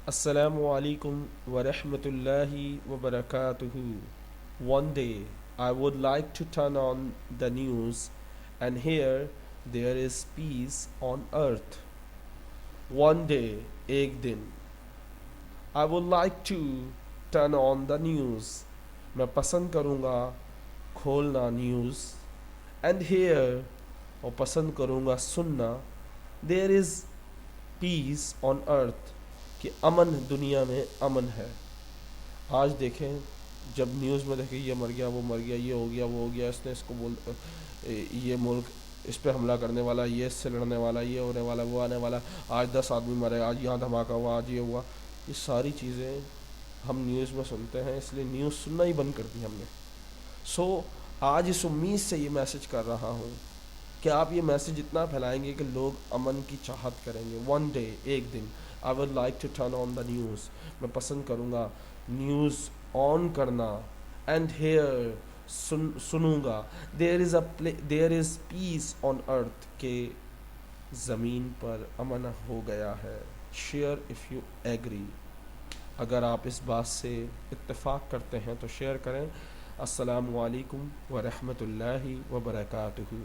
Assalamu alaikum wa rahmatullahi wa barakatuhu. One day I would like to turn on the news and hear there is peace on earth. One day, ek din, I would like to turn on the news. मैं पसंद करूँगा खोलना news and hair और पसंद करूँगा सुनना there is peace on earth कि अमन दुनिया में अमन है। आज देखें जब न्यूज़ में देखें ये मर गया वो मर गया ये हो गया वो हो गया इसने इसको बोल ये मुल्क इस पे हमला करने वाला ये इससे लड़ने वाला ये होने वाला वो आने वाला आज 10 आदमी मरे आज यहाँ धमाका हुआ आज ये हुआ। ये सारी चीज़ें हम न्यूज़ में सुनते हैं इसलिए न्यूज़ सुनना ही बंद कर दी हमने। आज इस उम्मीद से ये मैसेज कर रहा हूँ कि आप ये मैसेज इतना फैलाएंगे कि लोग अमन की चाहत करेंगे। वन डे एक दिन I would like to turn on the news. मैं पसंद करूँगा न्यूज़ ऑन करना एंड हेयर सुनूंगा there is peace on earth के ज़मीन पर अमन हो गया है। Share if you agree. अगर आप इस बात से इत्तेफाक करते हैं तो शेयर करें। अस्सलामु अलैकुम व रहमतुल्लाहि व बरकातुहू।